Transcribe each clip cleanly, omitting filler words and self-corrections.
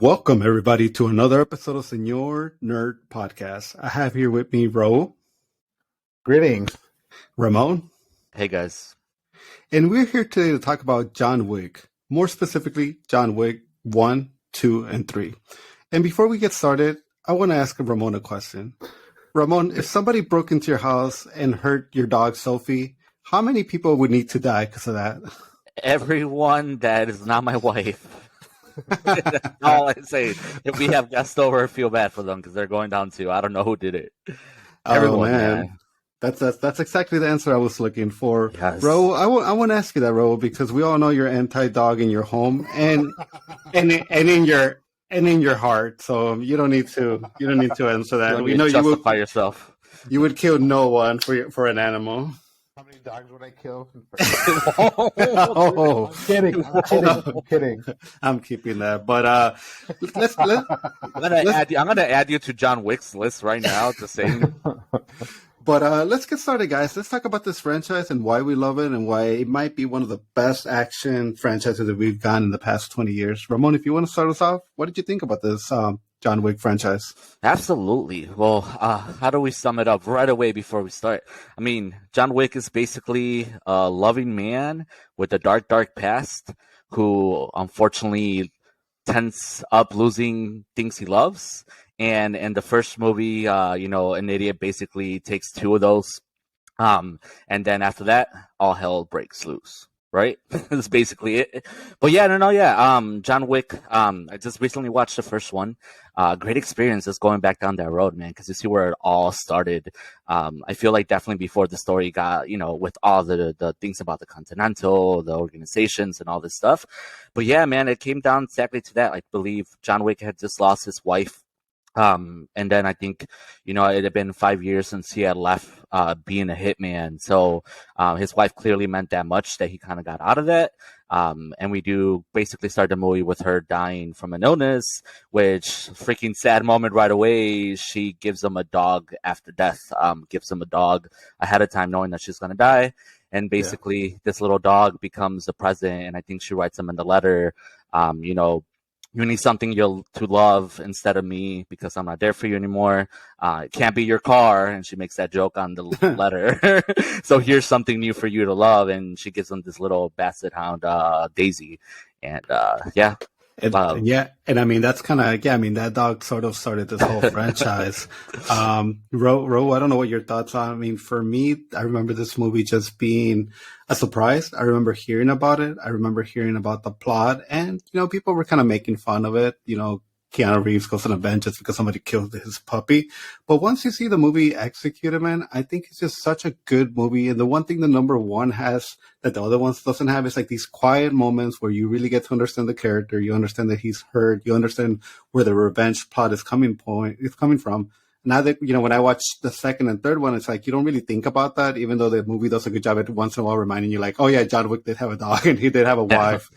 Welcome, everybody, to another episode of Senor Nerd Podcast. I have here with me Ro, Greetings. Ramon, Hey, guys. and we're here today to talk about John Wick. More specifically, John Wick 1, 2, and 3. And before we get started, I want to ask Ramon a question. Ramon, if somebody broke into your house and hurt your dog, Sophie, how many people would need to die because of that? Everyone that is not my wife. That's all I say. If we have guests over, I feel bad for them because they're going down too. I don't know who did it. Everyone, man. That's exactly the answer I was looking for. Yes. Ro, I want to ask you that, Ro, because we all know you're anti-dog in your home and in your heart. So you don't need to answer that. We know justify yourself. You would kill no one for an animal. How many dogs would I kill? Oh, I'm kidding. I'm keeping that. But I'm gonna add you to John Wick's list right now to say. But let's get started, guys. Let's talk about this franchise and why we love it and why it might be one of the best action franchises that we've gotten in the past 20 years. Ramon, if you want to start us off, what did you think about this John Wick franchise? Absolutely. Well, how do we sum it up right away before we start? I mean, John Wick is basically a loving man with a dark, dark past who unfortunately tends up losing things he loves. And in the first movie, an idiot basically takes two of those. And then after that, all hell breaks loose. Right? That's basically it. But John Wick, I just recently watched the first one. Great experience just going back down that road, man, because you see where it all started. I feel like definitely before the story got, with all the things about the Continental, the organizations and all this stuff. But yeah, man, it came down exactly to that. I believe John Wick had just lost his wife. And then I think, it had been 5 years since he had left being a hitman. So his wife clearly meant that much that he kind of got out of that. And we do basically start the movie with her dying from an illness, which freaking sad moment right away. She gives him a dog after death, gives him a dog ahead of time knowing that she's going to die. And basically this little dog becomes a present. And I think she writes him in the letter, you need something to love instead of me because I'm not there for you anymore. It can't be your car. And she makes that joke on the letter. So here's something new for you to love. And she gives him this little basset hound, Daisy. And And I mean, that's kind of, that dog sort of started this whole franchise. Ro, I don't know what your thoughts are. I mean, for me, I remember this movie just being a surprise. I remember hearing about it. I remember hearing about the plot and, people were kind of making fun of it. Keanu Reeves goes on a bench just because somebody killed his puppy. But once you see the movie executed, man, I think it's just such a good movie. And the one thing the number one has that the other ones doesn't have is like these quiet moments where you really get to understand the character. You understand that he's hurt. You understand where the revenge plot is coming from. Now that, when I watch the second and third one, it's like you don't really think about that, even though the movie does a good job at once in a while reminding you like, oh yeah, John Wick did have a dog and he did have a wife.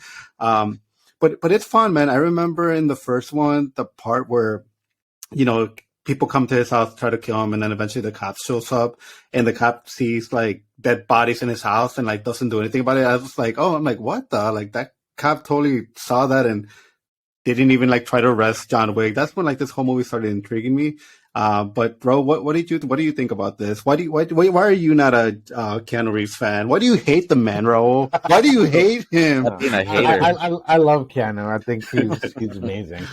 But it's fun, man. I remember in the first one, the part where, people come to his house, try to kill him, and then eventually the cop shows up, and the cop sees like dead bodies in his house and like doesn't do anything about it. I was like, I'm like, what the? Like that cop totally saw that and didn't even like try to arrest John Wick. That's when like this whole movie started intriguing me. But bro, what do you think about this? Why are you not a Keanu Reeves fan? Why do you hate the man, Raul? Why do you hate him? Being a hater. I love Keanu. I think he's amazing.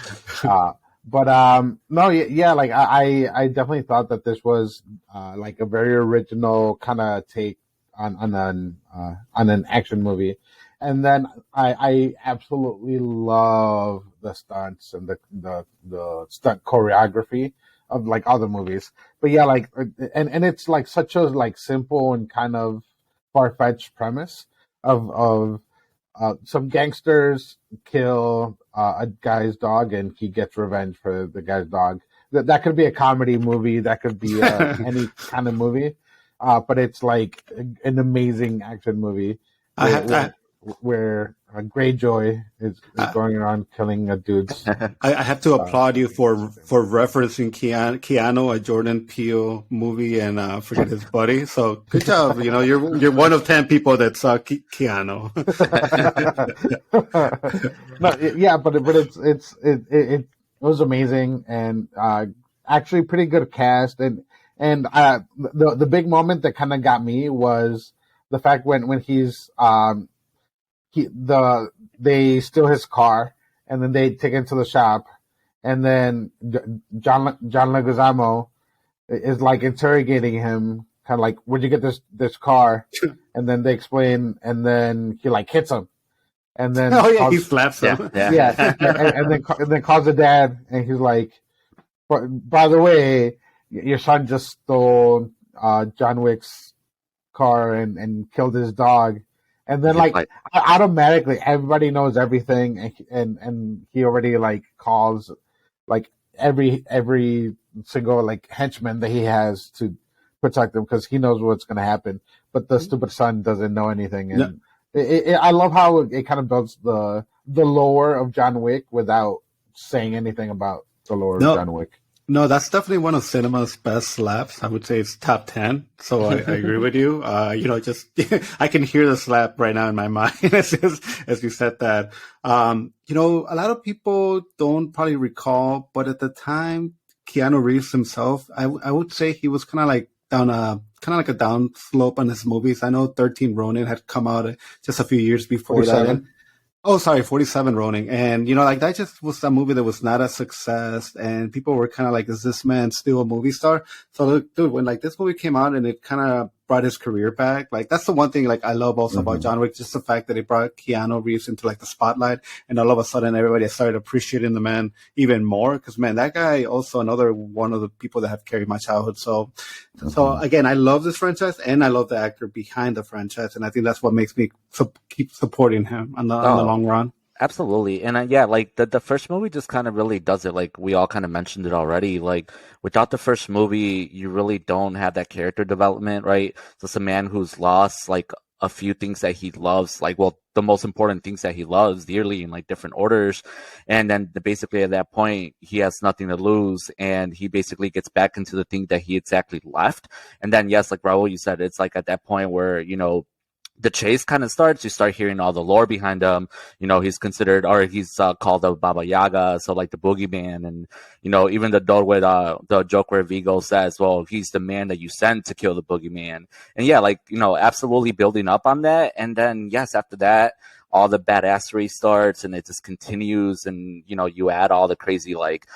Like I definitely thought that this was like a very original kind of take on an action movie. And then I absolutely love the stunts and the stunt choreography of like other movies. But yeah, like and it's like such a like simple and kind of far-fetched premise of some gangsters kill a guy's dog and he gets revenge for the guy's dog. That could be a comedy movie, that could be any kind of movie, but it's like an amazing action movie where Greyjoy is going around killing dudes. I have to applaud you for referencing Keanu, a Jordan Peele movie, and forget his buddy. So good job. You're one of 10 people that saw Keanu. No, yeah, but it was amazing, and actually pretty good cast, and the big moment that kind of got me was the fact when they steal his car, and then they take it to the shop, and then John Leguizamo is like interrogating him, kind of like, "Where'd you get this car?" And then they explain, and then he like hits him, and then he slaps him. Yeah. and then calls the dad, and he's like, "By the way, your son just stole John Wick's car and killed his dog." And then automatically everybody knows everything, and he already like calls like every single like henchman that he has to protect him, because he knows what's going to happen, but the stupid son doesn't know anything. And I love how it kind of builds the lore of John Wick without saying anything about the lore of John Wick. No, that's definitely one of cinema's best slaps. I would say it's top 10. So I agree with you. Just I can hear the slap right now in my mind as you said that. A lot of people don't probably recall, but at the time, Keanu Reeves himself, I would say he was kind of like a down slope on his movies. I know 13 Ronin had come out just a few years before 47. that. Oh, sorry, 47 Ronin. And, that just was a movie that was not a success. And people were kind of like, is this man still a movie star? So, dude, when this movie came out and it kind of brought his career back, that's the one thing I love also about John Wick, just the fact that it brought Keanu Reeves into the spotlight. And all of a sudden everybody started appreciating the man even more. Because, man, that guy also another one of the people that have carried my childhood. So again, I love this franchise and I love the actor behind the franchise. And I think that's what makes me keep supporting him on the long run. Absolutely. And the first movie just kind of really does it. Like we all kind of mentioned it already. Like without the first movie, you really don't have that character development, right? So it's a man who's lost like a few things that he loves, the most important things that he loves dearly in like different orders. And then basically at that point, he has nothing to lose, and he basically gets back into the thing that he exactly left. And then, yes, like Raul, you said, it's like at that point where, the chase kind of starts. You start hearing all the lore behind him. He's considered, or he's called a Baba Yaga, so like the boogeyman, and even the joke where Vigo says, "Well, he's the man that you sent to kill the boogeyman." And yeah, absolutely building up on that. And then yes, after that, all the badassery starts, and it just continues. And you add all the crazy like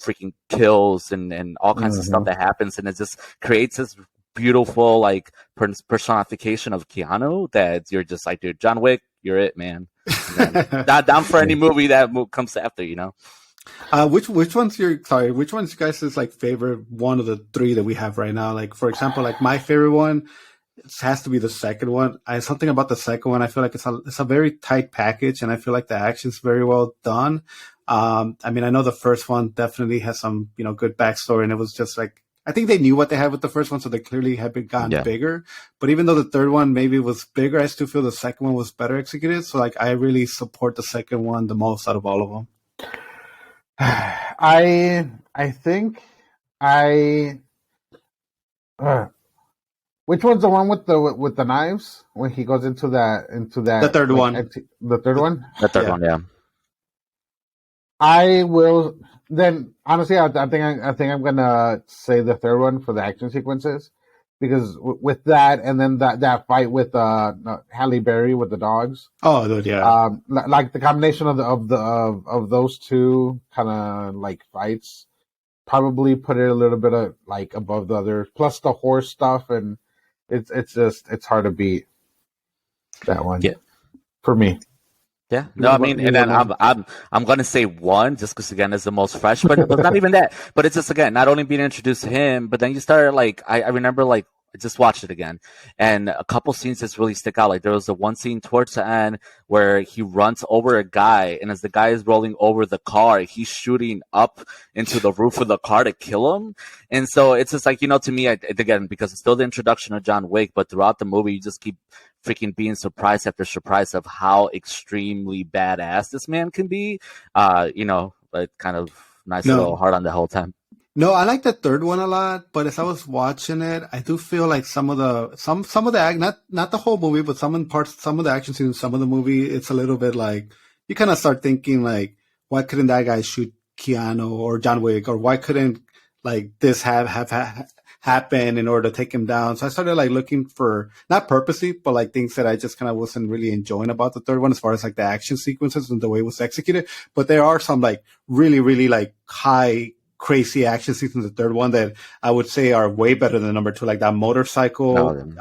freaking kills and all kinds of stuff that happens, and it just creates this beautiful like personification of Keanu that you're just like, dude, John Wick, you're it, man. Not down for any movie that comes after, Which one's you guys' like favorite one of the three that we have right now? Like for example, like my favorite one, it has to be the second one. Something about the second one, I feel like it's a very tight package, and I feel like the action's very well done. I know the first one definitely has some good backstory, and it was just like, I think they knew what they had with the first one, so they clearly had gotten bigger. But even though the third one maybe was bigger, I still feel the second one was better executed. So I really support the second one the most out of all of them. I think which one's the one with the knives when he goes into that the third one. The third one? The third one, yeah. I will then honestly. I think I'm gonna say the third one for the action sequences, because with that, and then that fight with Halle Berry with the dogs. Oh, dude, yeah. Like the combination of those two kind of like fights probably put it a little bit of like above the others. Plus the horse stuff, and it's hard to beat that one. Yeah, for me. Yeah, no, and then I'm gonna say one just because again it's the most fresh, but not even that. But it's just again not only being introduced to him, but then you start like I remember like I just watched it again, and a couple scenes just really stick out. Like there was the one scene towards the end where he runs over a guy, and as the guy is rolling over the car, he's shooting up into the roof of the car to kill him. And so it's just like, to me, again, because it's still the introduction of John Wick, but throughout the movie, you just keep freaking being surprise after surprise of how extremely badass this man can be. But kind of nice little heart on the whole time. No, I like the third one a lot, but as I was watching it, I do feel like some of the act, not the whole movie, but some of the action scenes, some of the movie, it's a little bit like you kind of start thinking like, why couldn't that guy shoot Keanu or John Wick, or why couldn't like this have happen in order to take him down? So I started like looking for, not purposely, but like things that I just kind of wasn't really enjoying about the third one as far as like the action sequences and the way it was executed. But there are some like really, really like high crazy action scenes in the third one that I would say are way better than number two. Like that motorcycle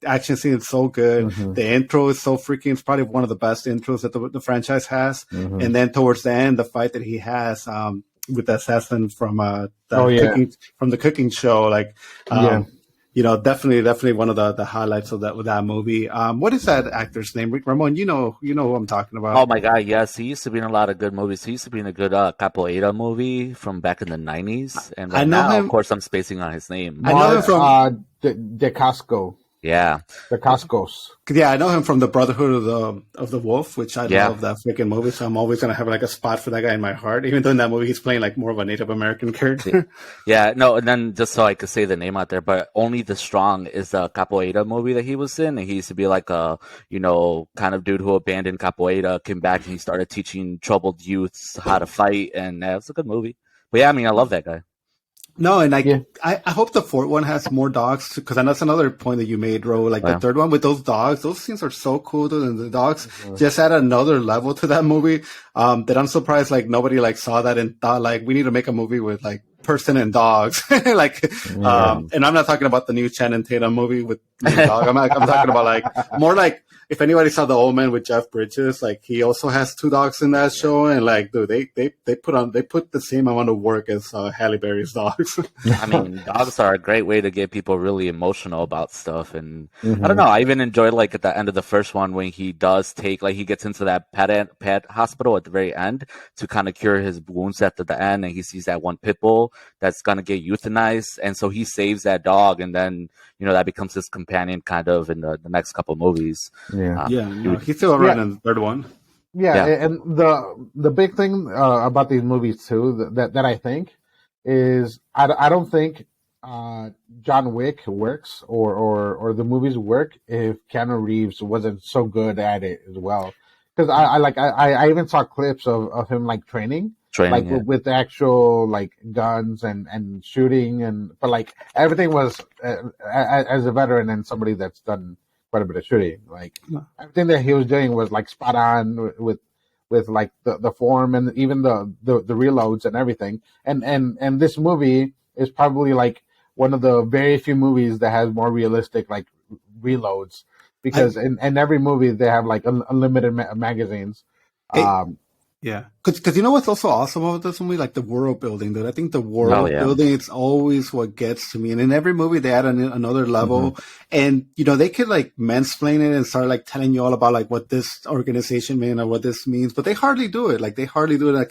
action scene is so good. Mm-hmm. The intro is so freaking, it's probably one of the best intros that the franchise has. Mm-hmm. And then towards the end, the fight that he has with the assassin from the cooking show, like definitely one of the highlights of that movie. What is that actor's name? Ramon, you know who I'm talking about. Oh my God, yes, he used to be in a lot of good movies. He used to be in a good Capoeira movie from back in the 90s, and right now, of course, I'm spacing on his name. I know him from De Casco. Yeah, the Cascos. Yeah, I know him from the Brotherhood of the Wolf, which I love that freaking movie. So I'm always gonna have like a spot for that guy in my heart, even though in that movie he's playing like more of a Native American character. And then just so I could say the name out there, but Only the Strong is the Capoeira movie that he was in, and he used to be like a kind of dude who abandoned Capoeira, came back and he started teaching troubled youths how to fight, and it's a good movie. But yeah, I mean, I love that guy. No, and I hope the fourth one has more dogs, because I know that's another point that you made, Ro. Like the third one with those dogs, those scenes are so cool, dude. And the dogs just add another level to that movie. That I'm surprised like nobody like saw that and thought like we need to make a movie with like person and dogs. And I'm not talking about the new Channing Tatum movie with dog. I'm talking about like more like if anybody saw The Old Man with Jeff Bridges, like he also has two dogs in that show, and like dude, they put the same amount of work as Halle Berry's dogs. I mean, dogs are a great way to get people really emotional about stuff, and I don't know. I even enjoyed like at the end of the first one when he does take he gets into that pet hospital at the very end to kind of cure his wounds at the end, and he sees that one pit bull that's gonna get euthanized, and so he saves that dog, and then that becomes his companion kind of in the next couple movies. He's still around in the third one. And the big thing about these movies too that I think is I don't think John Wick works or the movies work if Keanu Reeves wasn't so good at it as well. Because I even saw clips of him like training with actual like guns and shooting, but like everything was as a veteran and somebody that's done quite a bit of shooting, like everything that he was doing was like spot on with like the form and even the reloads and everything. And this movie is probably like one of the very few movies that has more realistic like reloads, because in every movie they have like unlimited magazines. Yeah, because you know what's also awesome about this movie, like the world building, dude. I think the world building it's always what gets to me, and in every movie they add another level, and they could like mansplain it and start like telling you all about like what this organization means or what this means, but they hardly do it. Like in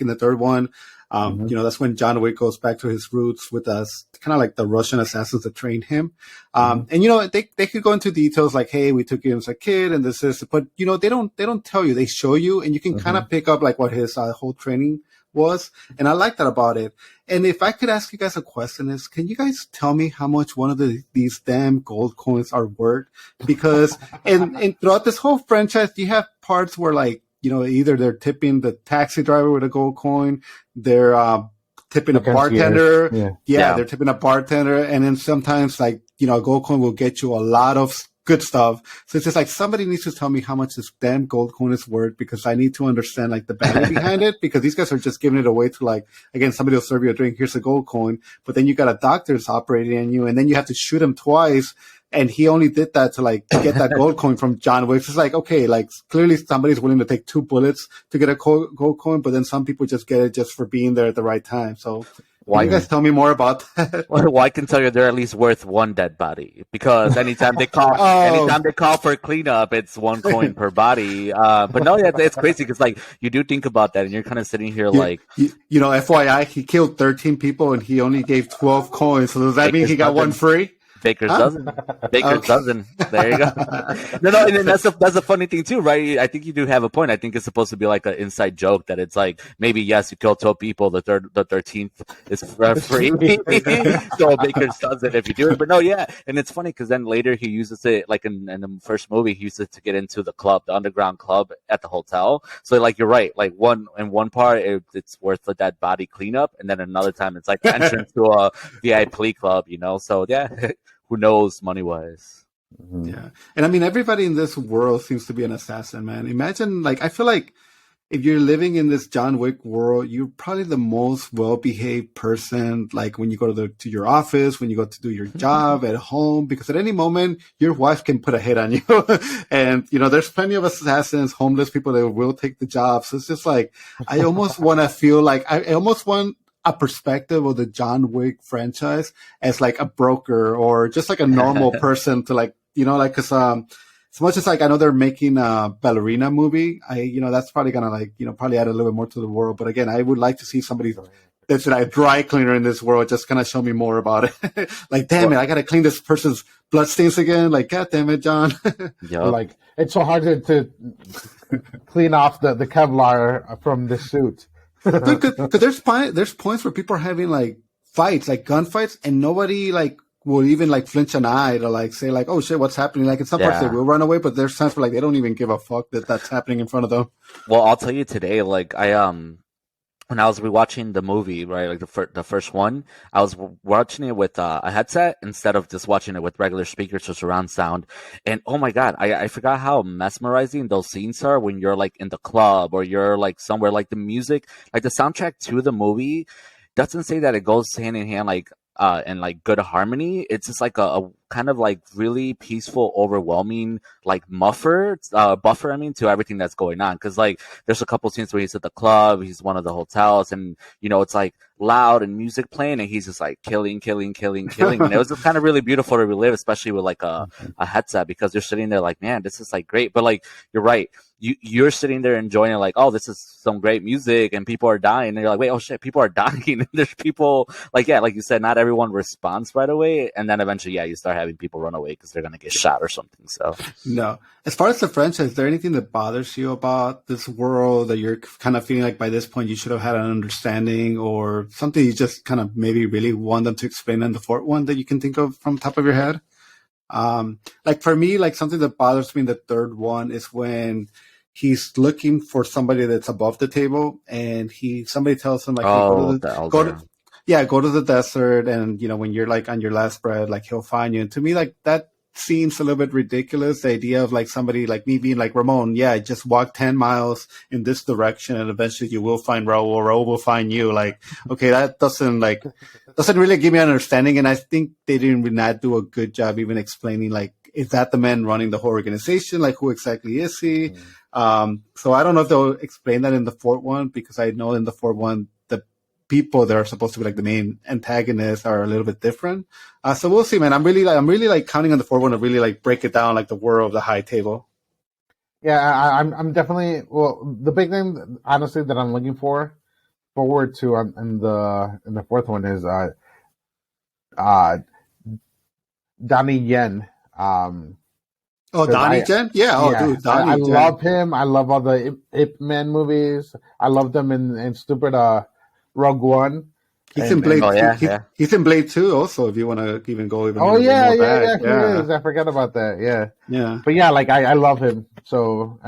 the third one. That's when John Wick goes back to his roots with us, kind of like the Russian assassins that trained him. And they could go into details like, hey, we took you as a kid and this is, but they don't tell you, they show you, and you can kind of pick up like what his whole training was. And I like that about it. And if I could ask you guys a question is, can you guys tell me how much one of these damn gold coins are worth? Because and throughout this whole franchise, you have parts where like, either they're tipping the taxi driver with a gold coin, they're tipping a bartender. They're tipping a bartender. And then sometimes like, a gold coin will get you a lot of good stuff. So it's just like somebody needs to tell me how much this damn gold coin is worth, because I need to understand like the value behind it, because these guys are just giving it away to like, again, somebody will serve you a drink, here's a gold coin, but then you got a doctor that's operating on you, and then you have to shoot him twice. And he only did that to like get that gold coin from John Wick. It's like, okay, like clearly somebody's willing to take 2 bullets to get a gold coin, but then some people just get it just for being there at the right time. So can you guys tell me more about that? Well, I can tell you they're at least worth 1 dead body, because anytime they call for cleanup, it's 1 coin per body. But no, it's crazy, because like you do think about that, and you're kind of sitting here like, FYI, he killed 13 people and he only gave 12 coins. So does that mean he got one free? Baker's Huh? dozen. Baker's Okay. dozen. There you go. No, and then that's the funny thing too, right? I think you do have a point. I think it's supposed to be like an inside joke that it's like maybe yes, you kill 12 people, the 13th is free. So Baker's dozen if you do it, but no, yeah, and it's funny because then later he uses it like in the first movie, he used it to get into the club, the underground club at the hotel. So like you're right, like one part it's worth the dead body cleanup, and then another time it's like the entrance to a VIP club, you know. So yeah. Who knows money wise? Yeah. And I mean, everybody in this world seems to be an assassin, man. Imagine, like, I feel like if you're living in this John Wick world, you're probably the most well-behaved person. Like when you go to your office, when you go to do your job at home, because at any moment your wife can put a hit on you. And you know, there's plenty of assassins, homeless people that will take the job. So it's just like I almost want to feel like I almost want a perspective of the John Wick franchise as like a broker or just like a normal person to like, you know, like, cause, as much as like I know they're making a Ballerina movie, that's probably gonna like, probably add a little bit more to the world. But again, I would like to see somebody that's like a dry cleaner in this world just kind of show me more about it. Like, damn it, I gotta clean this person's bloodstains again. Like, God damn it, John. Yep. Like, it's so hard to clean off the Kevlar from the suit. Because there's points where people are having like fights, like gunfights, and nobody like will even like flinch an eye to like say like, oh shit, what's happening? Like in some parts they will run away, but there's times where like they don't even give a fuck that that's happening in front of them. Well, I'll tell you today, like when I was rewatching the movie, right, like the first one, I was watching it with a headset instead of just watching it with regular speakers or surround sound. And oh my God, I forgot how mesmerizing those scenes are when you're like in the club or you're like somewhere. Like the music, like the soundtrack to the movie doesn't say that it goes hand in hand like and like good harmony. It's just like a kind of like really peaceful, overwhelming like buffer I mean, to everything that's going on. Because like there's a couple scenes where he's at the club, he's one of the hotels, and it's like loud and music playing, and he's just like killing, and it was just kind of really beautiful to relive, especially with like a headset, because you're sitting there like, man, this is like great. But like you're right, you're sitting there enjoying it, like, oh, this is some great music and people are dying, and you're like, wait, oh shit, people are dying. And there's people like, yeah, like you said, not everyone responds right away, and then eventually, yeah, you start having people run away because they're gonna get shot or something. So no, as far as the franchise, is there anything that bothers you about this world that you're kind of feeling like by this point you should have had an understanding, or something you just kind of maybe really want them to explain in the fourth one that you can think of from the top of your head? Like for me, like something that bothers me in the third one is when he's looking for somebody that's above the table, and somebody tells him like, hey, go to the desert, and when you're like on your last breath, like he'll find you. And to me, like that seems a little bit ridiculous. The idea of like somebody like me being like, Ramon, yeah, just walk 10 miles in this direction and eventually you will find Raul, or Raul will find you. Like, okay, that doesn't really give me an understanding. And I think they didn't not do a good job even explaining like, is that the man running the whole organization? Like, who exactly is he? So I don't know if they'll explain that in the fourth one, because I know in the fourth one, the people that are supposed to be like the main antagonists are a little bit different. So we'll see, man. I'm really like counting on the fourth one to really like break it down, like the world of the high table. Yeah, I'm definitely, well, the big thing, honestly, that I'm looking forward to in the fourth one is Donnie Yen. Donnie Yen? Yeah. Oh, dude, Donnie I Yen. love him. I love all the Ip Man movies. I love them in stupid Rogue One. He's in Blade. He's in Blade 2 also. If you want to even go even. Oh yeah, he is. I forgot about that. Yeah. But yeah, like I love him. So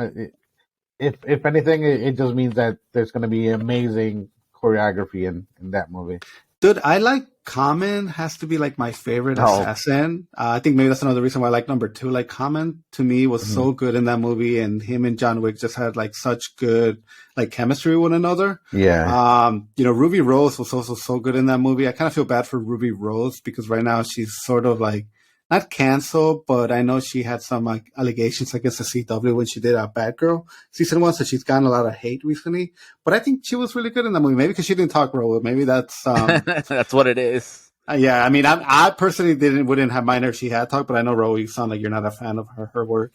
if anything, it just means that there's going to be amazing choreography in that movie. Dude, I like Common has to be like my favorite assassin. I think maybe that's another reason why I like number 2. Like Common to me was so good in that movie, and him and John Wick just had like such good like chemistry with one another. Yeah. Ruby Rose was also so good in that movie. I kind of feel bad for Ruby Rose because right now she's sort of like not canceled, but I know she had some like allegations against the CW when she did Bad Girl season 1, so she's gotten a lot of hate recently. But I think she was really good in that movie. Maybe because she didn't talk real. Maybe that's that's what it is. Yeah, I mean, I personally wouldn't have minded if she had talked, but I know Ro, you sound like you're not a fan of her work.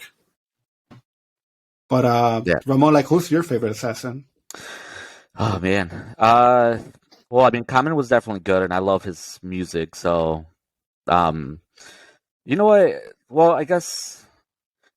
But Ramon, like, who's your favorite assassin? Oh man, well, I mean, Common was definitely good, and I love his music. So, You know what? Well, I guess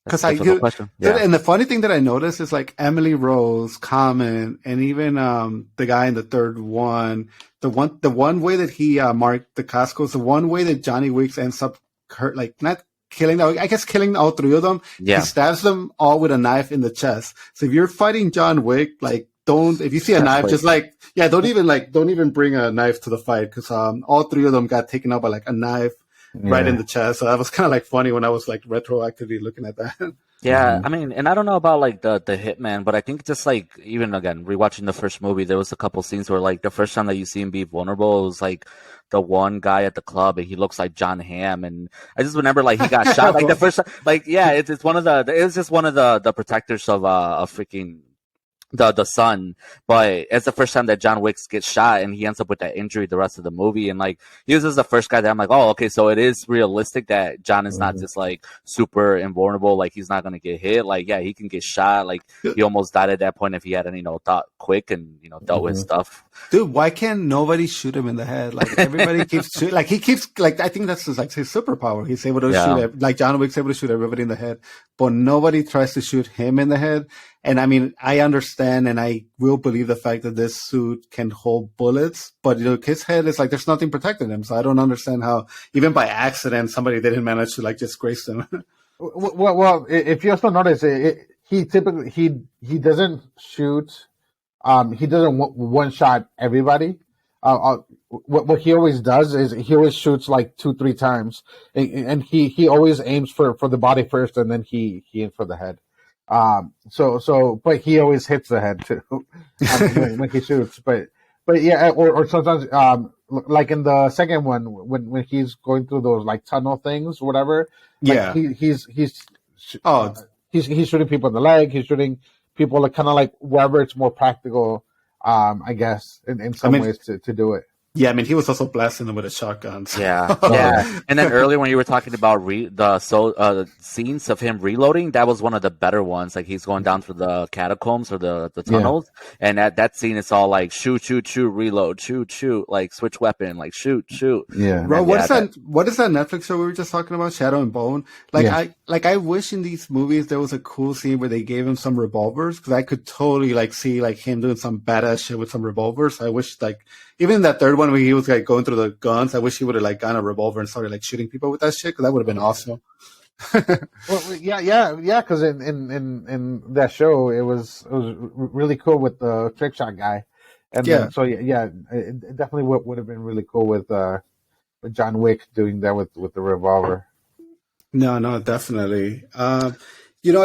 that's Because a difficult question. Yeah. and the funny thing that I noticed is like Emily Rose, Common, and even the guy in the third one, the one way that he marked the Cascos, the one way that Johnny Weeks ends up hurt, like not killing, I guess killing all three of them. He Yeah. stabs them all with a knife in the chest. So if you're fighting John Wick, like if you see a knife, just like don't even bring a knife to the fight because all three of them got taken out by like a knife. Right in the chest. So that was kind of like funny when I was like retroactively looking at that. Yeah, I mean, and I don't know about like the hitman, but I think just like even again rewatching the first movie, there was a couple scenes where like the first time that you see him be vulnerable, it was like the one guy at the club, and he looks like John Hamm, and I just remember like he got shot like the first time, like it's one of it was just one of the protectors of a freaking. The son, but it's the first time that John Wick gets shot and he ends up with that injury the rest of the movie. And like he was just the first guy that I'm like, oh, okay, so it is realistic that John is not just like super invulnerable, like he's not gonna get hit. Like, yeah, he can get shot. Like he almost died at that point if he hadn't, thought quick and dealt with stuff. Dude, why can't nobody shoot him in the head? Like everybody keeps shooting. Like he keeps like I think that's like his superpower. He's able to shoot like John Wick's able to shoot everybody in the head, but nobody tries to shoot him in the head. And I mean, I understand and I will believe the fact that this suit can hold bullets, but his head is like there's nothing protecting him. So I don't understand how even by accident somebody didn't manage to like just grace him. Well, if you also notice, he typically he doesn't shoot. He doesn't one shot everybody. What he always does is he always shoots like 2-3 times, and he always aims for the body first, and then he aims for the head. But he always hits the head too when he shoots. But yeah, or sometimes like in the second one when he's going through those like tunnel things, whatever. Like he's shooting people in the leg. He's shooting people like kind of like wherever it's more practical. I guess in some ways to do it. Yeah, I mean, he was also blasting them with a shotgun. So. Yeah. And then earlier when you were talking about the scenes of him reloading, that was one of the better ones. Like he's going down through the catacombs or the tunnels, and that scene is all like shoot, reload, shoot, like switch weapon, like shoot. Yeah. Bro, what is that Netflix show we were just talking about, Shadow and Bone? Like I wish in these movies there was a cool scene where they gave him some revolvers because I could totally like see like him doing some badass shit with some revolvers. I wish like even in that third one where he was like going through the guns, I wish he would have like gotten a revolver and started like shooting people with that shit because that would have been awesome. Well, yeah. Because in that show, it was really cool with the trick shot guy, and then, so it definitely would have been really cool with John Wick doing that with the revolver. No, definitely. I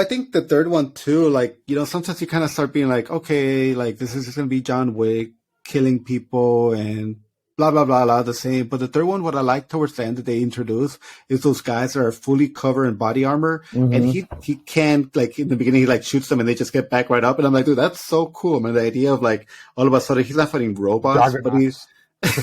think the third one too. Like, sometimes you kind of start being like, okay, like this is just gonna be John Wick killing people and blah, blah, blah, blah, the same. But the third one, what I like towards the end that they introduce is those guys that are fully covered in body armor. Mm-hmm. And he can't, like, in the beginning, he, like, shoots them and they just get back right up. And I'm like, dude, that's so cool, man. The idea of, like, all of a sudden, he's not fighting robots, but he's...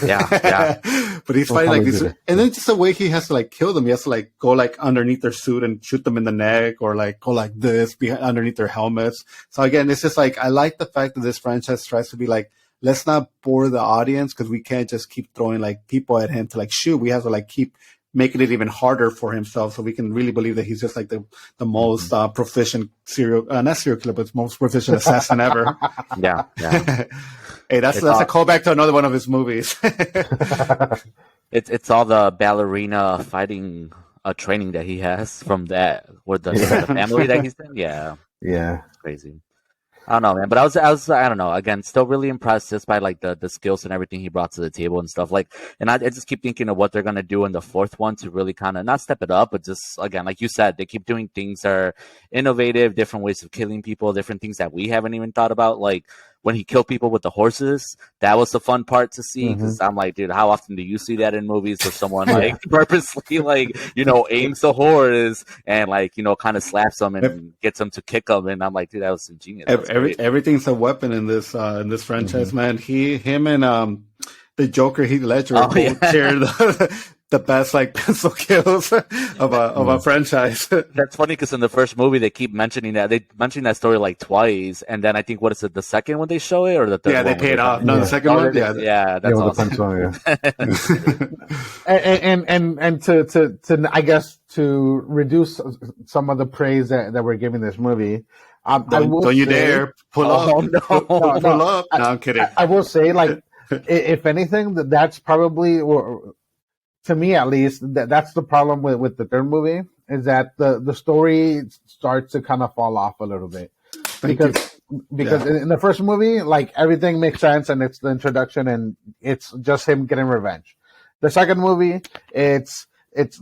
yeah. But he's fighting, like, these... And then just the way he has to, like, kill them, he has to, like, go, like, underneath their suit and shoot them in the neck or, like, go like this underneath their helmets. So, again, it's just, like, I like the fact that this franchise tries to be, like, let's not bore the audience because we can't just keep throwing like people at him to like shoot. We have to like keep making it even harder for himself so we can really believe that he's just like the most proficient not serial killer, but most proficient assassin ever. Yeah. Hey, that's a callback to another one of his movies. It's all the ballerina fighting training that he has from that with the family that he's in. Yeah. It's crazy. I don't know, man, but I was I don't know, again, still really impressed just by like the skills and everything he brought to the table and stuff like, and I just keep thinking of what they're going to do in the fourth one to really kind of not step it up, but just, again, like you said, they keep doing things that are innovative, different ways of killing people, different things that we haven't even thought about. Like when he killed people with the horses, that was the fun part to see because I'm like, dude, how often do you see that in movies where someone like purposely like, aims the horse and like, kind of slaps them and gets them to kick them. And I'm like, dude, that was ingenious. Everything's a weapon in this franchise, man. Him and the Joker Heath Ledger Oh, both yeah. share the best like pencil kills of a franchise. That's funny because in the first movie they keep mentioning that they mention that story like twice, and then I think what is it, the second one they show it or the third Yeah, one? they when paid off. finally- No, the Yeah. second Oh, one. they Yeah, did? Yeah, that's with the awesome. pencil, and to I guess to reduce some of the praise that we're giving this movie, I will don't you say, dare pull Oh, up. no. Pull up. No, I'm kidding. I will say, like, if anything, that's probably, or to me at least, that's the problem with the third movie, is that the story starts to kind of fall off a little bit. Thank you. Because in the first movie, like, everything makes sense and it's the introduction and it's just him getting revenge. The second movie, it's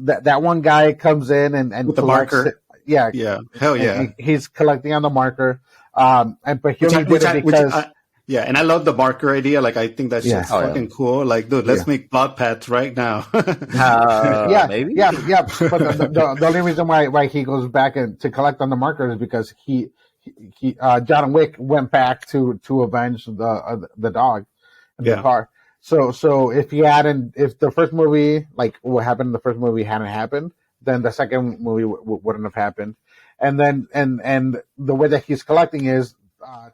that one guy comes in and With the collects marker. it. Yeah, Yeah, hell yeah. and he's collecting on the marker. But he only did it because yeah, and I love the marker idea. Like, I think that shit's Oh, yeah. fucking cool. Like, dude, let's make blood pads right now. Maybe. Yeah. But the only reason why he goes back and to collect on the marker is because he John Wick went back to avenge the dog in the car. So if the first movie, like what happened in the first movie, hadn't happened, then the second movie wouldn't have happened. And then and the way that he's collecting is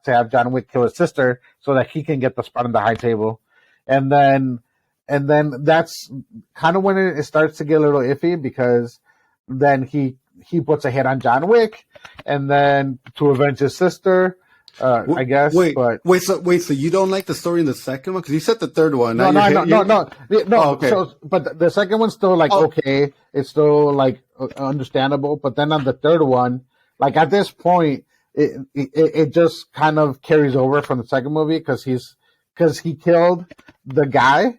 to have John Wick kill his sister so that he can get the spot on the high table, and then that's kind of when it starts to get a little iffy, because then he puts a hit on John Wick, and then to avenge his sister, I guess. Wait, so you don't like the story in the second one? Because you said the third one. No. Oh, okay. So, but the second one's still like okay, it's still like understandable. But then on the third one, like at this point, it just kind of carries over from the second movie because he killed the guy,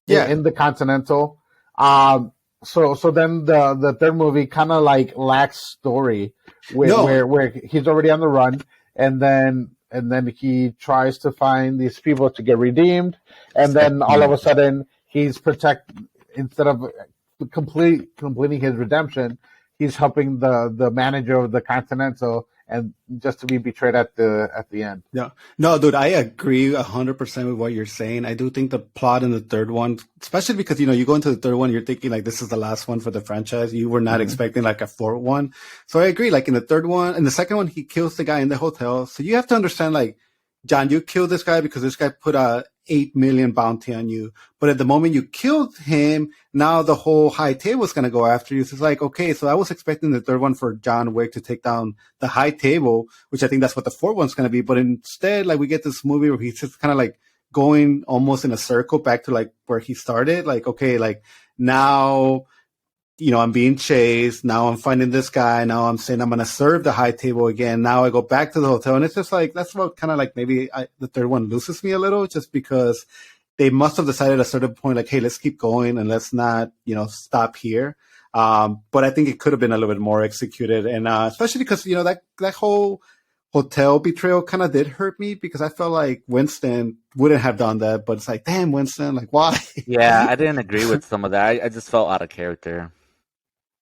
in the Continental. So then the third movie kind of like lacks story, where he's already on the run, and then he tries to find these people to get redeemed, and then all of a sudden instead of completing his redemption, he's helping the manager of the Continental, and just to be betrayed at the end. Yeah. No, dude, I agree 100% with what you're saying. I do think the plot in the third one, especially because, you go into the third one, you're thinking like this is the last one for the franchise. You were not expecting like a fourth one. So I agree. Like in the third one, in the second one, he kills the guy in the hotel. So you have to understand, like, John, you killed this guy because this guy put a 8 million bounty on you. But at the moment you killed him, now the whole high table is going to go after you. So it's like, okay, so I was expecting the third one for John Wick to take down the high table, which I think that's what the fourth one's going to be. But instead, like, we get this movie where he's just kind of like going almost in a circle back to like where he started. Like, okay, like now, I'm being chased. Now I'm finding this guy. Now I'm saying I'm going to serve the high table again. Now I go back to the hotel. And it's just like, that's what kind of like maybe the third one loses me a little, just because they must have decided at a certain point, like, hey, let's keep going and let's not, stop here. But I think it could have been a little bit more executed. And especially because, that whole hotel betrayal kind of did hurt me, because I felt like Winston wouldn't have done that. But it's like, damn, Winston, like, why? Yeah, I didn't agree with some of that. I just felt out of character.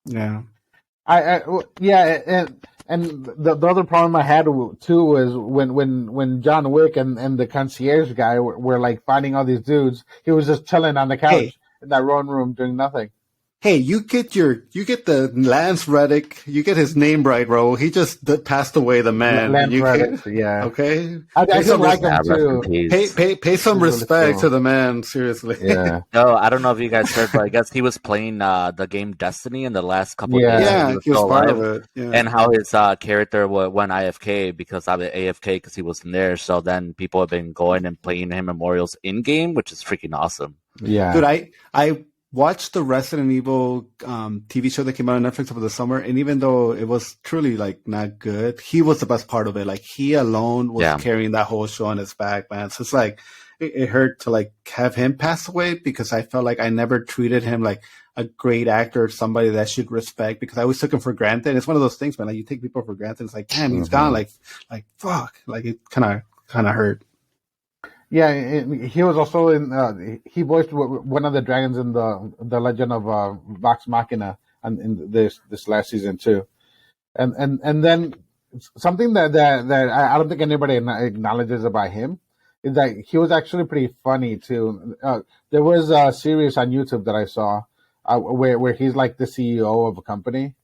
Yeah. And the other problem I had too was when John Wick and the concierge guy were like fighting all these dudes, he was just chilling on the couch in that wrong room doing nothing. Hey, you get the Lance Reddick, you get his name right, bro. He just passed away, the man. Lance Reddick, yeah. Okay. I didn't like him too. Pay some respect to the man, seriously. Yeah. No, I don't know if you guys heard, but I guess he was playing the game Destiny in the last couple of days. Yeah, he was part of it. Yeah. And how his character went AFK because I was AFK because he wasn't there. So then people have been going and playing him memorials in game, which is freaking awesome. Yeah. Dude, I watched the Resident Evil TV show that came out on Netflix over the summer, and even though it was truly like not good, he was the best part of it. Like, he alone was carrying that whole show on his back, man. So it's like it hurt to like have him pass away, because I felt like I never treated him like a great actor or somebody that I should respect, because I always took him for granted. It's one of those things, man. Like, you take people for granted. It's like, damn, he's gone. Like fuck. Like, it kind of hurt. Yeah, he was also he voiced one of the dragons in the Legend of Vox Machina in this last season too, and then something that I don't think anybody acknowledges about him is that he was actually pretty funny too. There was a series on YouTube that I saw where he's like the CEO of a company.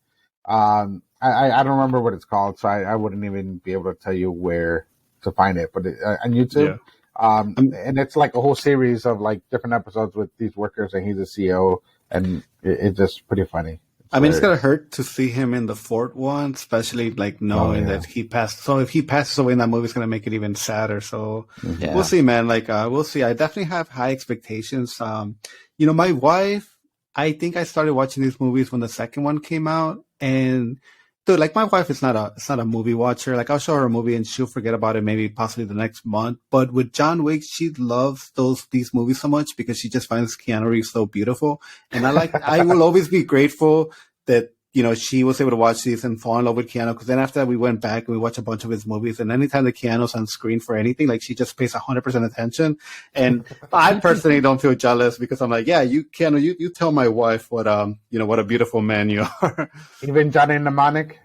I don't remember what it's called, so I wouldn't even be able to tell you where to find it. But on YouTube, and it's like a whole series of like different episodes with these workers, and he's the CEO, and it's just pretty funny. I mean, it's gonna hurt to see him in the fourth one, especially like knowing that he passed. So if he passes away in that movie, it's gonna make it even sadder. So we'll see, man. Like we'll see. I definitely have high expectations. My wife, I think I started watching these movies when the second one came out, and dude, like my wife is not a movie watcher. Like I'll show her a movie and she'll forget about it maybe possibly the next month. But with John Wick, she loves these movies so much because she just finds Keanu Reeves so beautiful. And I will always be grateful that, she was able to watch these and fall in love with Keanu. Because then after that, we went back and we watched a bunch of his movies. And anytime that Keanu's on screen for anything, like she just pays 100% attention. And I personally don't feel jealous because I'm like, yeah, Keanu, you tell my wife what what a beautiful man you are. Even Johnny Mnemonic.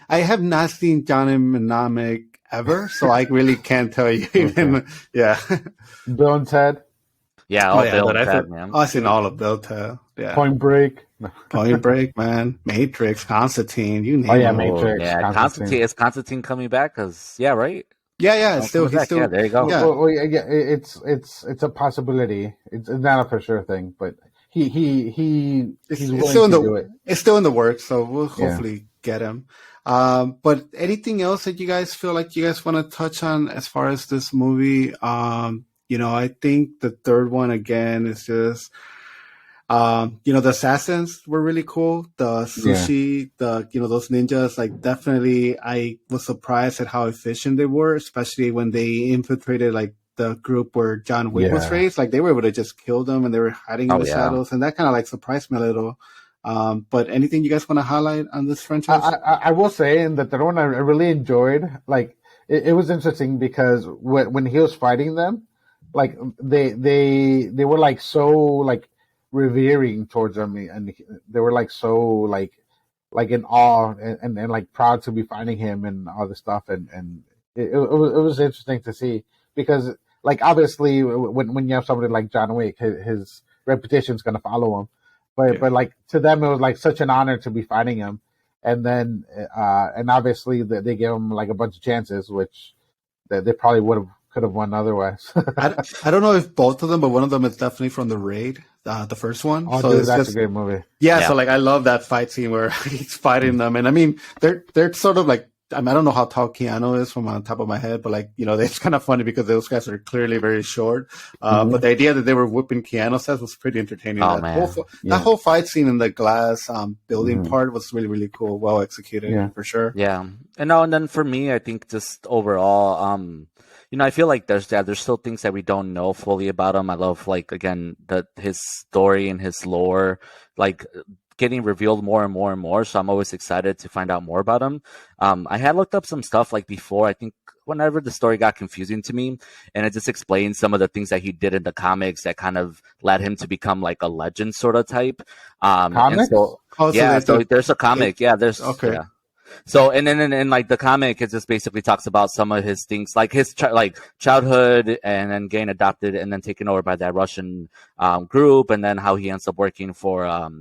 I have not seen Johnny Mnemonic ever, so I really can't tell you. Yeah. Bill and Ted. Yeah, Bill and Ted, man. I've seen all of Bill Ted. Yeah. Point Break. Point Break, man. Matrix, Constantine. You name it. Matrix. Yeah, Constantine. Is Constantine coming back? Right. Yeah. He's still. Yeah, there you go. Yeah. Well, it's a possibility. It's not a for sure thing, but he's willing to do it. It's still in the works, so we'll hopefully get him. But anything else that you guys feel like you guys want to touch on as far as this movie? I think the third one again is just. The assassins were really cool. The sushi, those ninjas, like definitely I was surprised at how efficient they were, especially when they infiltrated like the group where John Wick was raised. Like they were able to just kill them and they were hiding in the shadows. And that kind of like surprised me a little. But anything you guys want to highlight on this franchise? I will say in the third one, I really enjoyed, like, it was interesting because when he was fighting them, like they were like so like revering towards him, and they were like so like in awe and like proud to be fighting him and all this stuff, and it was interesting to see because like obviously when you have somebody like John Wick, his reputation's gonna follow him, but like to them it was like such an honor to be fighting him, and then and obviously they gave him like a bunch of chances which they probably could have won otherwise. I don't know if both of them, but one of them is definitely from The Raid, the first one. Oh, so dude, that's a great movie. Yeah, so like I love that fight scene where he's fighting them, and I mean they're sort of like, I don't know how tall Keanu is from on top of my head, but like it's kind of funny because those guys are clearly very short. But the idea that they were whipping Keanu's ass was pretty entertaining. That whole fight scene in the glass building part was really, really cool, well executed for sure. Yeah, and then for me, I think just overall, I feel like there's still things that we don't know fully about him. I love, like, again, his story and his lore, like, getting revealed more and more and more. So I'm always excited to find out more about him. I had looked up some stuff like before, I think whenever the story got confusing to me, and it just explains some of the things that he did in the comics that kind of led him to become like a legend sort of type. Comics? So there's a comic. Okay. Yeah. So and then in like the comic, it just basically talks about some of his things, like his childhood, and then getting adopted, and then taken over by that Russian group, and then how he ends up working for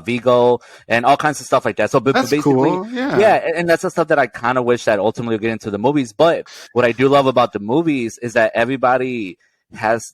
Vigo and all kinds of stuff like that. So that's basically, cool. And that's the stuff that I kind of wish that ultimately would get into the movies. But what I do love about the movies is that everybody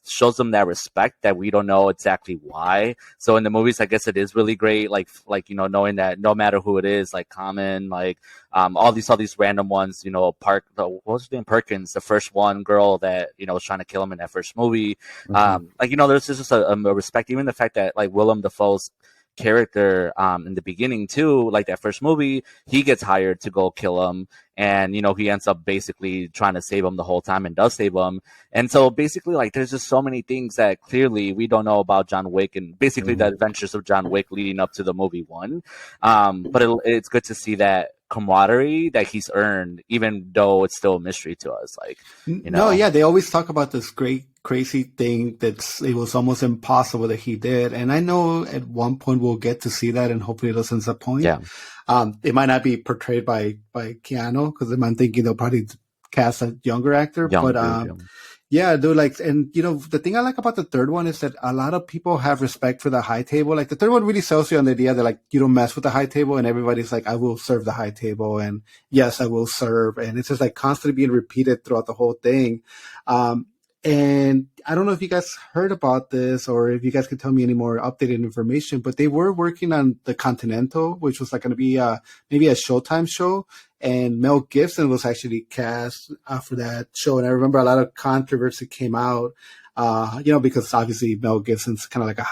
shows them that respect that we don't know exactly why. So in the movies, I guess it is really great, like knowing that no matter who it is, like Common, like all these random ones, what was his name, Perkins, the first one girl that was trying to kill him in that first movie. There's just a respect, even the fact that like Willem Dafoe's character in the beginning too, like that first movie, he gets hired to go kill him, and he ends up basically trying to save him the whole time and does save him. And so basically, like, there's just so many things that clearly we don't know about John Wick and basically the adventures of John Wick leading up to the movie one. But it's good to see that camaraderie that he's earned, even though it's still a mystery to us. Like, they always talk about this great crazy thing it was almost impossible that he did, and I know at one point we'll get to see that, and hopefully it doesn't disappoint. It might not be portrayed by Keanu, because I'm thinking they'll probably cast a younger actor. Young But dude. Yeah. yeah, dude, like, and the thing I like about the third one is that a lot of people have respect for the high table. Like, the third one really sells you on the idea that, like, you don't mess with the high table, and everybody's like, I will serve the high table, and yes, I will serve. And it's just like constantly being repeated throughout the whole thing. And I don't know if you guys heard about this or if you guys could tell me any more updated information, but they were working on the Continental, which was like going to be maybe a Showtime show. And Mel Gibson was actually cast for that show. And I remember a lot of controversy came out, because obviously Mel Gibson's kind of like a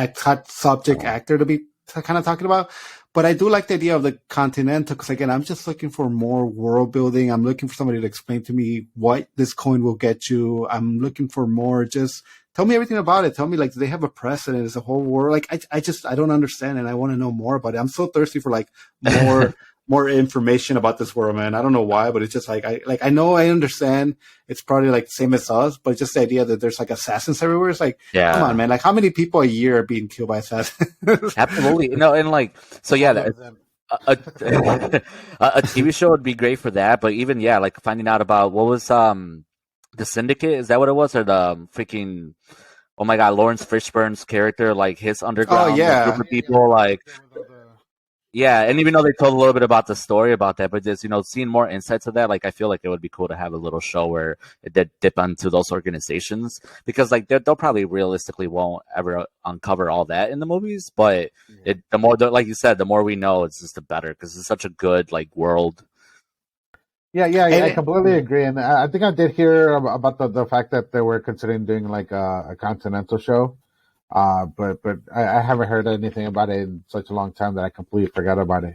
hot subject actor to be kind of talking about. But I do like the idea of the Continental because, again, I'm just looking for more world building. I'm looking for somebody to explain to me what this coin will get you. I'm looking for more. Just tell me everything about it. Tell me, like, do they have a precedent? Is a whole world? Like, I don't understand, and I want to know more about it. I'm so thirsty for, like, more information about this world, man. I don't know why, but it's just like I know I understand it's probably like same as us, but just the idea that there's like assassins everywhere. It's like, come on, man. Like, how many people a year are being killed by assassins? Absolutely. No, and like, so yeah, a TV show would be great for that. But even like finding out about what was the Syndicate, is that what it was, or the freaking, oh my God, Lawrence Fishburne's character, like his underground group of people, like. Yeah, and even though they told a little bit about the story about that, but just, seeing more insights of that, like, I feel like it would be cool to have a little show where it did dip into those organizations, because, like, they'll probably realistically won't ever uncover all that in the movies, but the more, like you said, the more we know, it's just the better, because it's such a good, like, world. Yeah, I completely agree, and I think I did hear about the fact that they were considering doing, like, a Continental show. But I haven't heard anything about it in such a long time that I completely forgot about it.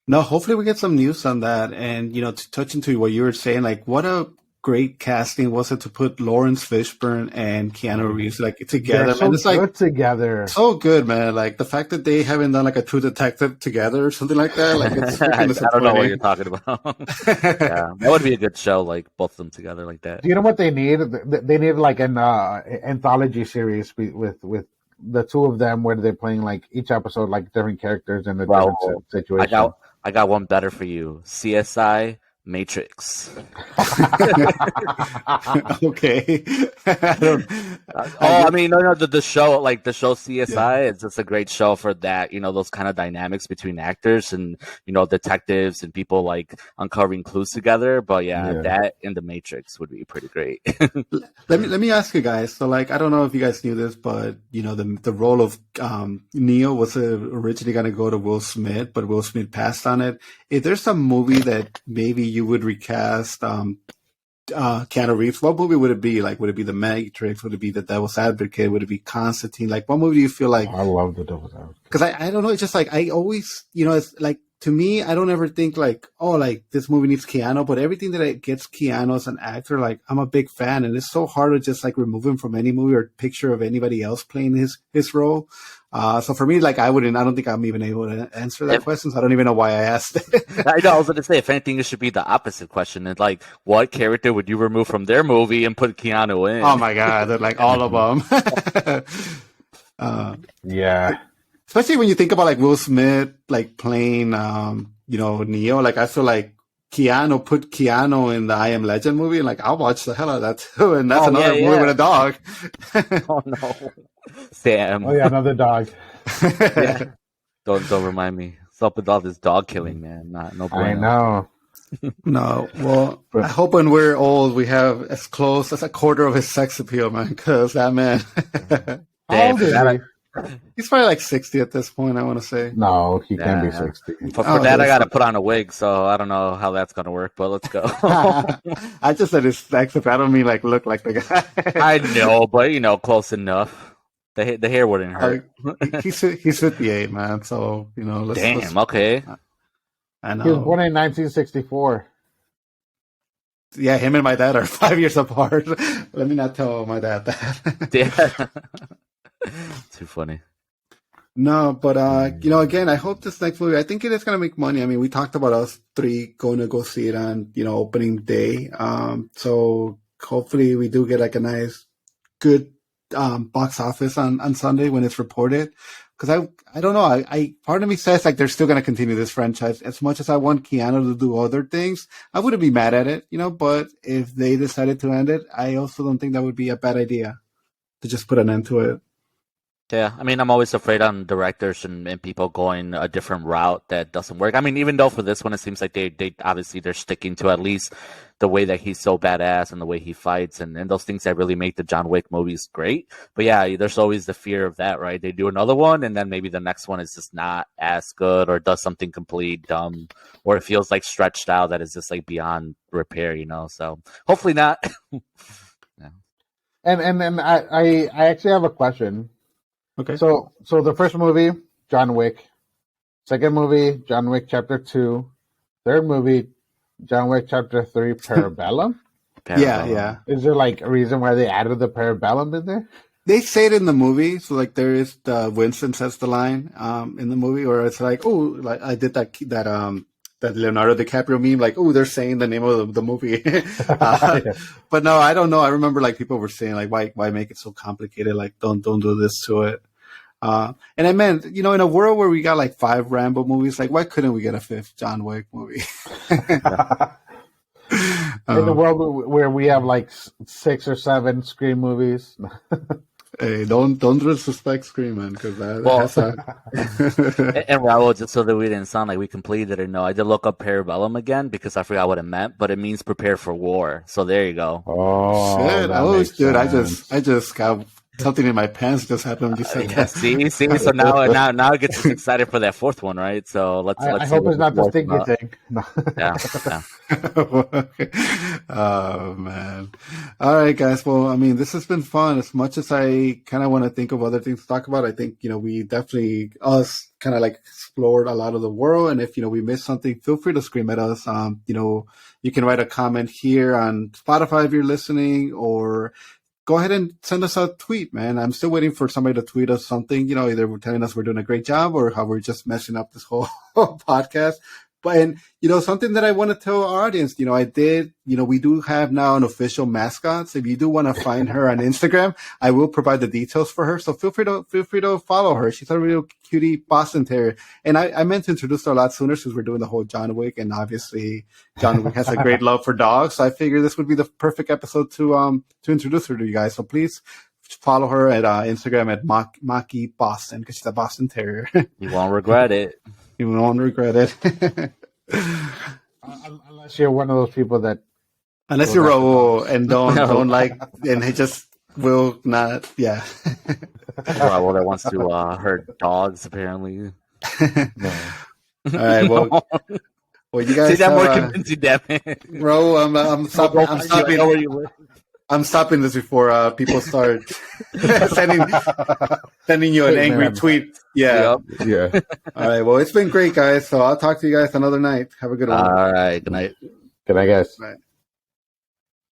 No, hopefully we get some news on that. And, to touch into what you were saying, like, what a great casting was it to put Lawrence Fishburne and Keanu Reeves, like, together. They're so man. It's like good together. So good, man. Like, the fact that they haven't done like a True Detective together or something like that. Like, it's I don't know what you're talking about. Yeah, that would be a good show, like both of them together like that. Do you know what they need? They need like an anthology series with the two of them, where they're playing like each episode like different characters in a different situation. I got one better for you. CSI Matrix. Okay. The show, like the show CSI, it's just a great show for that, those kind of dynamics between actors and, detectives and people like uncovering clues together. But that in the Matrix would be pretty great. Let me ask you guys. So, like, I don't know if you guys knew this, but the role of Neo was originally going to go to Will Smith, but Will Smith passed on it. If there's some movie that maybe you would recast Keanu Reeves, what movie would it be? Like, would it be The Matrix? Would it be The Devil's Advocate? Would it be Constantine? Like, what movie do you feel like? I love The Devil's Advocate. Because I don't know. It's just like, I always, it's like, to me, I don't ever think like, oh, like this movie needs Keanu, but everything that it gets Keanu as an actor, like, I'm a big fan, and it's so hard to just like remove him from any movie or picture of anybody else playing his role. So for me, like, I don't think I'm even able to answer that question. So I don't even know why I asked it. I know. I was going to say, if anything, it should be the opposite question. It's like, what character would you remove from their movie and put Keanu in? Oh my God, they're like all of them. Yeah. Especially when you think about like Will Smith, like playing, Neo. Like, I feel like put Keanu in the I Am Legend movie, and like, I'll watch the hell out of that too. And that's another movie with a dog. Oh no, Sam. Oh yeah, another dog. Yeah. Don't remind me. What's up with all this dog killing, man? No I know. No, well, I hope when we're old we have as close as a quarter of his sex appeal, man. Because that man, How old is he? He's probably like 60 at this point, I want to say. No, he can't be 60. For that, I got to put on a wig, so I don't know how that's going to work, but let's go. I just said his sex appeal. I don't mean like look like the guy. I know, but, close enough. The hair wouldn't hurt. He's 58, man, so, let's... Okay. I know. He was born in 1964. Yeah, him and my dad are 5 years apart. Let me not tell my dad that. Yeah. Too funny. No, but again, I hope this next movie, I think it is going to make money. I mean, we talked about us three going to go see it on, opening day. So hopefully we do get like a nice, good box office on Sunday when it's reported. Because I don't know. I part of me says like they're still going to continue this franchise. As much as I want Keanu to do other things, I wouldn't be mad at it, But if they decided to end it, I also don't think that would be a bad idea to just put an end to it. Yeah, I mean, I'm always afraid on directors and people going a different route that doesn't work. I mean, even though for this one, it seems like they obviously they're sticking to at least the way that he's so badass and the way he fights and those things that really make the John Wick movies great. But yeah, there's always the fear of that, right? They do another one and then maybe the next one is just not as good or does something completely dumb or it feels like stretched out that is just like beyond repair, So hopefully not. Yeah. And I actually have a question. Okay. So the first movie, John Wick. Second movie, John Wick Chapter 2. Third movie, John Wick Chapter 3, Parabellum. Yeah. Is there like a reason why they added the Parabellum in there? They say it in the movie, so like there is Winston says the line in the movie where it's like, oh, like I did that Leonardo DiCaprio meme, like, oh, they're saying the name of the movie. But no, I don't know. I remember like people were saying like, why make it so complicated? Like, don't do this to it. And I meant, in a world where we got like 5 Rambo movies, like why couldn't we get a 5th John Wick movie? In the world where we have like 6 or 7 Scream movies. Hey, don't disrespect Scream, man, because and Raul, just so that we didn't sound like we completed it, no, I did look up Parabellum again because I forgot what it meant, but it means prepare for war. So there you go. Oh, shit! Oh, dude, I just got something in my pants just happened when you said that. See. So now it gets us excited for that 4th one, right? So let's. I hope it's not the stinky thing. Yeah. Oh man! All right, guys. Well, I mean, this has been fun. As much as I kind of want to think of other things to talk about, I think we definitely kind of like explored a lot of the world. And if we missed something, feel free to scream at us. You can write a comment here on Spotify if you're listening, or go ahead and send us a tweet, man. I'm still waiting for somebody to tweet us something, either we're telling us we're doing a great job or how we're just messing up this whole podcast. But, something that I want to tell our audience, we do have now an official mascot. So if you do want to find her on Instagram, I will provide the details for her. So feel free to follow her. She's a real cutie Boston Terrier. And I meant to introduce her a lot sooner since we're doing the whole John Wick. And obviously John Wick has a great love for dogs. So I figured this would be the perfect episode to introduce her to you guys. So please follow her at Instagram at Maki Boston, because she's a Boston Terrier. You won't regret it. You won't regret it. Unless you're one of those people that... Unless you're Raul and don't like... And he just will not... Yeah. Raul that wants to hurt dogs, apparently. No. All right, well, you guys... See, that more convincing, damn it. Raul, I'm stopping this before people start sending you an angry tweet. Yeah. Yep. Yeah. All right. Well, it's been great, guys. So I'll talk to you guys another night. Have a good one. All right. Good night. Good night, guys. Bye.